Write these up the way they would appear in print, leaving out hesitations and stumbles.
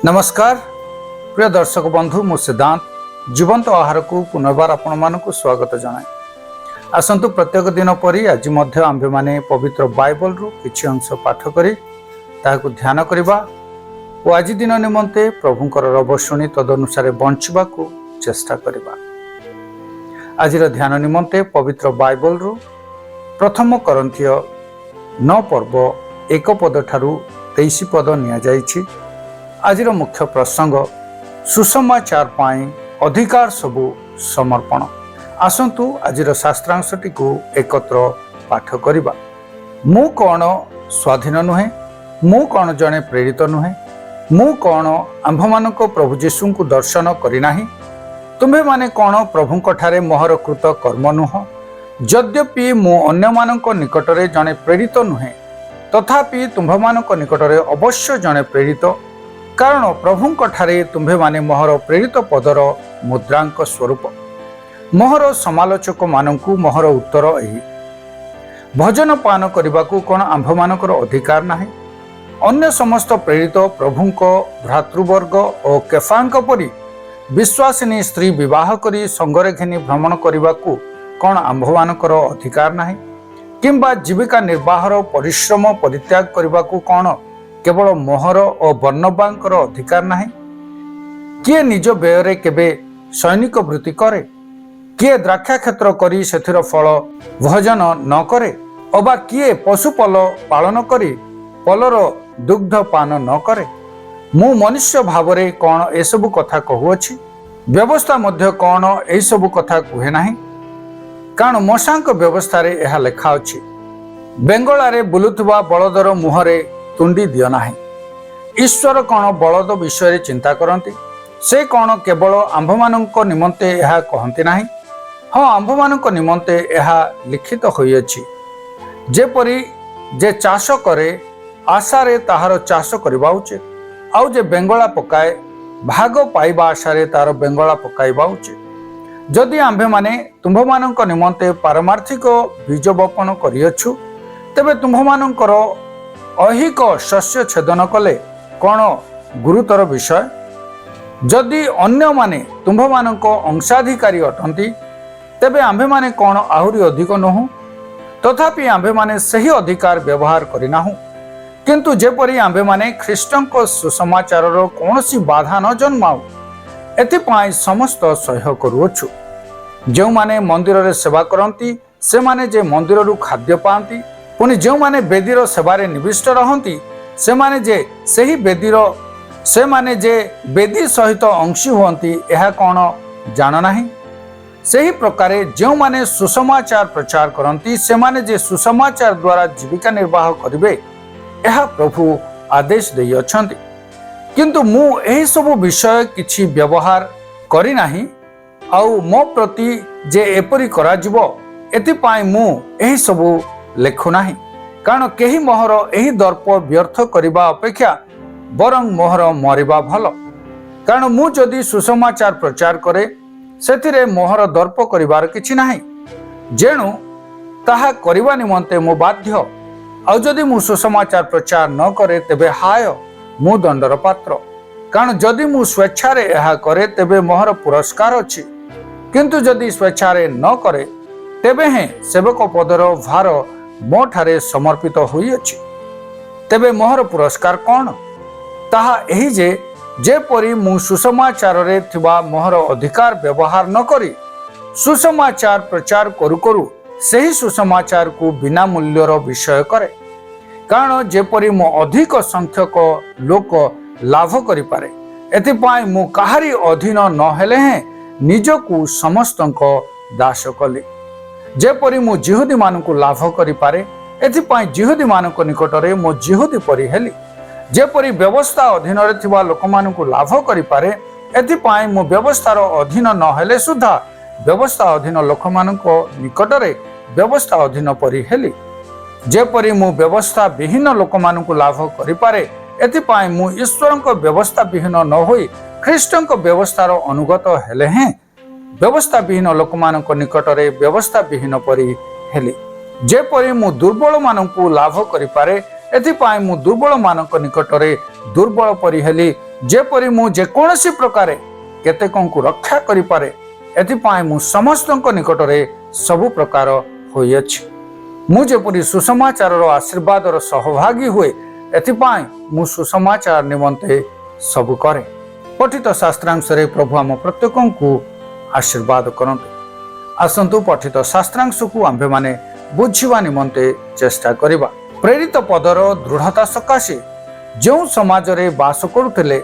नमस्कार प्रिय दर्शक बंधु मु सिद्धांत जीवंत आहार को पुनर्बार आपण मानक स्वागत जनाए। आसंतु प्रत्येक दिन परी आज मध्य आंभे माने पवित्र बाइबल रु किछि अंश पाठ करी ताहाकु ध्यान करिबा ओ आज दिन निमंते प्रभुंकर रब शुणी तदनुसार बंचबा को चेष्टा करिबा। आज ध्यान निमंते पवित्र बाइबल रु प्रथम करंथिय 9 पर्व 1 पद ठारू 23 पद निया जाइछि। आज मुख्य प्रसंग सुसमाचार पाई अधिकार सबु समर्पण। आसंतु आज शास्त्रांशटी को एकत्र पाठ करिबा। मु कौन स्वाधीन नुहे, मु कौन जने प्रेरित नुहे, मु कौन आंभमानक प्रभु जीशु को दर्शन करिनाही, तुम्हे माने कौन प्रभुंक ठारे मोहर कृत कर्म नुह। यद्यपि मु अन्य मानक निकटरे जने प्रेरित नुहे, तथापि तुम्भमानक निकटरे अवश्य जने प्रेरित, कारण प्रभुंक ठारे तुम्भे माने मोहर प्रेरित पदर मुद्रांक स्वरूप। मोहर समालोचक मानकु मोहर उत्तर एही, भजन पान करबाकू कोन आंभमानकर अधिकार नाही। अन्य समस्त प्रेरित प्रभुंक भ्रातृवर्ग और केफांक परी विश्वासिनी स्त्री विवाह करी संगरे घेनी भ्रमण करबाकू कोन आंभमानकर अधिकार नाही, किंबा जीविका निर्वाहर परिश्रम परित्याग करबाकू कोन केवल मोहर और बर्णबांकर अधिकार नाही। किए निज व्यय केबे सैनिक वृत्ति करे, किए द्राक्षा क्षेत्र करी सेथिर फल भोजन न करे, अबा किए पशुपल पालन करी पलर दुग्ध पान न करे। मु मनुष्य भावरे कौन एसबु कथा कहुअछि, व्यवस्था मध्य कौन एसबु कथा कुहे नाही, कारण मोशांक व्यवस्था रे एहा लेखा अछि, बेंगलारे बुलुथुबा बलदर मुहरे तुंडी दियो नाही। ईश्वर कौन बलद विषय चिंता करती, से कौन केवल आंभमानक निमंते यह कहती नाही। हाँ, आंभमानक निमंते यह लिखित होइछि, जेपरि जे चाष करे आशारे ताहार चाष करबा उचित, आउ जे बेंगला पकाए भाग पाइबा आशारे तार बेंगला पकाइबा उचित। जदि आंभे माने तुम्भमानक निमंते पारमार्थिक बीज बपन करियछु, तेबे तुम्भमानकर अहिक शस्य छेदन कले कौन गुरुतर विषय। जदि अन्य माने तुम्भमानक अंशाधिकारी अटंती, तेबे आंभे माने कौन आहुरी अधिक नहु, तथापि आंभे माने सही अधिकार व्यवहार करिनाहु। किंतु जेपरि आंभे माने ख्रीष्टंक सुसमाचारर कौनसी बाधा न जन्माउ, एथिपाई समस्त सह्य करुअछु। जो माने मंदिर रे सेवा करंती, से माने जे मंदिर रु खाद्य पांती, पुनि जो माने बेदीर सेवारे निविष्ट रहंती, से माने जे सही बेदी सहित अंशी हुअंती, यह कौन जान नाही। सही प्रकारे जो माने सुसमाचार प्रचार करंती, से माने जे सुसमाचार द्वारा जीविका निर्वाह करिवे, यह प्रभु आदेश देई अछंती। किंतु मु एही सब विषय किछि व्यवहार करि नाही, आउ मो प्रति जे एपरि करा जिवो, एथिपाई मु एही सब लेखु नाही। कारण केही मोहर एही दर्प व्यर्थ करिबा अपेक्षा बरं मोहर मरिबा भल। कारण मु जदि सुसमाचार प्रचार करे, सेथिरे मोहर दर्प करिबार किछि नाही, जेणु ताहा करिबा निमंते मु बाध्य। आ जदि मु सुसमाचार प्रचार न करे, तेबे हाय मु दंडर पात्र। कारण जदि मु स्वेच्छारे एहा करे, तेबे मोहर पुरस्कार अछि, किंतु जदि स्वेच्छारे न करे, तेबे हे सेवक पदर भार मो ठारे समर्पित होई अछि। तेबे मोहर पुरस्कार कौन? ताहा एही जेपरि मु सुसमाचार रे थिबा मोहर अधिकार व्यवहार न करी सुसमाचार प्रचार करू करू सही सुसमाचार को बिना मूल्यर विषय करे। कारण जेपरि मु अधिक संख्यक लोक लाभ करि पारे, एथिपाई मु काहारी अधीन न हेले हे निजकु समस्तक दास कली। जेपरि मु जिहुदी मानकु लाभ करि पारे, एथिपाई जिहुदी मानक निकटरे मो जिहुदी परि हेली। जेपरि व्यवस्था अधीन रे थिबा लोकमानकु लाभ करि पारे, एथिपाई मु व्यवस्थार अधीन न हेले सुद्धा व्यवस्था अधीन लोकमानक निकटरे व्यवस्था अधीन परि हेली। जेपरि मु व्यवस्था विहीन लोकमानकु लाभ करि पारे, एथिपाई मु ईश्वरक व्यवस्था विहीन न होई ख्रीष्टंक व्यवस्थार अनुगत हेले हैं व्यवस्था विहीन लोकमानक निकटरे व्यवस्था विहीन परि हेली। जेपरि मु दुर्बल मानकु लाभ करि पारे, एथिपाई मु दुर्बल मानक निकटरे दुर्बल परि हेली, जेपरि मु जेकोसी प्रकार केतेकंकु रक्षा करिपारे एथिपाई मु समस्तक निकटरे सबु प्रकार होइछि। मु जेपरि सुसमाचार आशीर्वाद सहभागी हुए एथिपाई मु सुसमाचार निमंते सबु करे। पठित शास्त्रांश प्रभु आम प्रत्येकंकु आशीर्वाद करंतु। आसंतु पठित शास्त्रांश को आंभे माने बुझिबा निमंते चेष्टा करिबा। प्रेरित पदर दृढ़ता सकाशे जो समाज रे बास करुथिले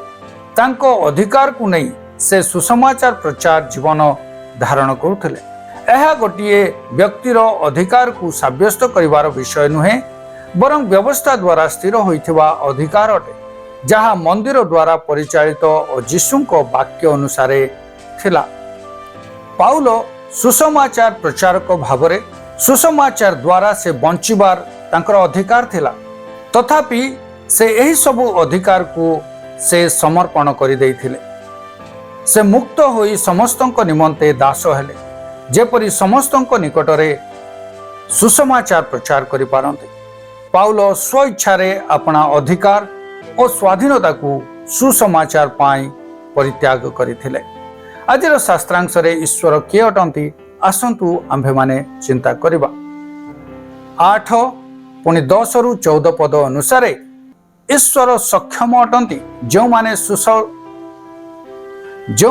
तांको अधिकार को नहीं से सुसमाचार प्रचार जीवन धारण करुथिले। यह गोटे व्यक्तिर अधिकार को साब्यस्त करिवार विषय नुहे, बरं व्यवस्था द्वारा स्थिर होइथिबा अधिकार अटे, जहाँ मंदिर द्वारा परिचालित और यीशुଙ୍କ वाक्य अनुसार थिला। पाउल सुसमाचार प्रचारक भावरे सुसमाचार द्वारा से बंचिबार तांकर अधिकार थिला, तथापि से यही सबु अधिकार को से समर्पण करि देइथिले। से मुक्त होई समस्तंक निमंते दास हेले, जेपरि समस्तंक निकटरे सुसमाचार प्रचार करि पारंते। पाउल स्व इच्छा रे अपना अधिकार और स्वाधीनता को सुसमाचार पाई परित्याग करथिले। आजिर शास्त्रांश रे ईश्वर किए अटंती आसंतु आंभे माने चिंता करिबा। 8 पुनि 10 रु 14 पद अनुसार ईश्वर सक्षम अटंती जो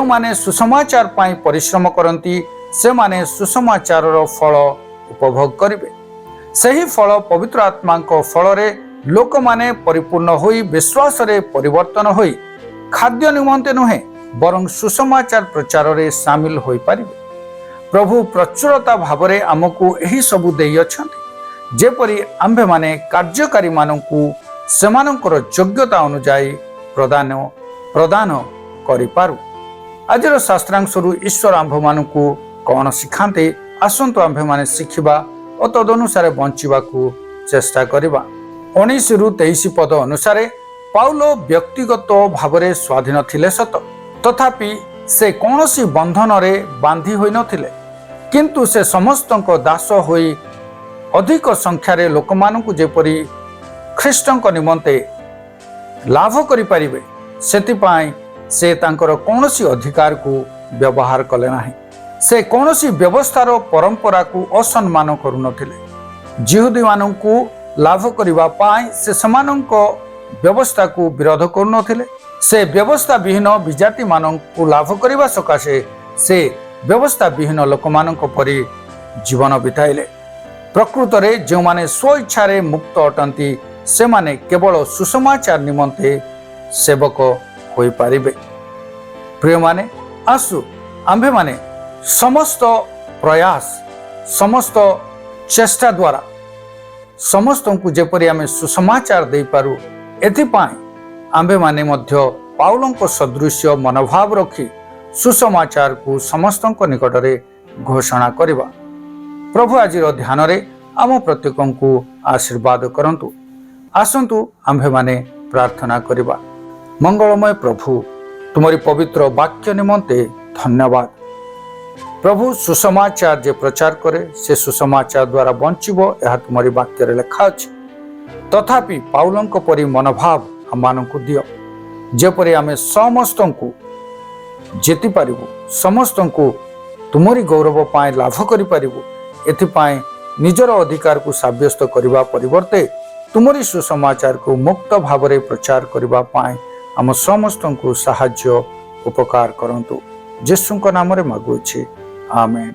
माने सुसमाचार पाई परिश्रम करंती से माने सुसमाचार रो फल उपभोग करिवे। सही फल पवित्र आत्मा को फल रे लोक माने परिपूर्ण होई विश्वास रे परिवर्तन होई खाद्य निमंते नुहे बरं सुसमाचार प्रचार रे शामिल होई पारिबे। प्रभु प्रचुरता भावरे आमको एही सबु देई अछंती, जेपरि आंभे माने कार्यकारी मानकु सेमानकर योग्यता अनुसार प्रदान करि पारु। आजिर शास्त्रांशरु ईश्वर आंभ मानकु कौन शिखाते आसंतु आंभे माने शिखिबा और तदनुसार बंचिबाकु चेष्टा करिबा। 19 रु 23 पद अनुसार पाउल व्यक्तिगत भावरे स्वाधीन थिले सत, तथापि से कौनसी बंधन रे बांधी होई नथिले, किंतु से समस्तक दास होई अधिक संख्यार लोकमानकु जेपरि ख्रीष्टଙ୍କ निमंते लाभ करि परिबे सेतिपाई से तांकर कौनसी अधिकार को व्यवहार कले नाही। से कौनसी व्यवस्थार परंपरा को असम्मान करू नथिले। जिहुदी मानकु लाभ करिबा पाई से समानक व्यवस्था को विरोध करू नथिले। से व्यवस्था विहीन विजाति मानकु लाभ करिबा सकाशे से व्यवस्था विहीन लोकमानक परि जीवन बिताइले। प्रकृत रे जो माने स्व इच्छा रे मुक्त अटंती से माने केवल सुसमाचार निमंते सेवक होई पारिबे। प्रिय माने आसु आंभे माने समस्त प्रयास समस्त चेष्टा द्वारा समस्त को जेपरि आमे सुसमाचार दे पारु एथिपाई आंभे माने मध्य पाउलंक सदृश्य मनोभाव रखी सुसमाचार को समस्तंक निकटरे घोषणा करिबा। प्रभु आजिर ध्यान रे आम प्रत्येकंकु आशीर्वाद करंतु। आसंतु आंभे माने प्रार्थना करिबा। मंगलमय प्रभु, तुमरी पवित्र वाक्य निमंते धन्यवाद। प्रभु सुसमाचार जे प्रचार करे से सुसमाचार द्वारा बंचिबो यह तुमरी वाक्य रे लिखा अछि। तथापि पाउलंक परि मनोभाव हममानंकु दियो, जेपरि आमे समस्तंकु जेति पारिबु, समस्तंकु तुमरी गौरव पाए लाभ करि पारिबु। एथिपाई निजर अधिकार को साब्यस्त करिबा परिवर्ते तुमरी सुसमाचार को मुक्त भावरे प्रचार करिबा पाए आम समस्तंकु साहाय्य उपकार करंतु। यीशुଙ୍କ नामरे मागुछि, आमेन।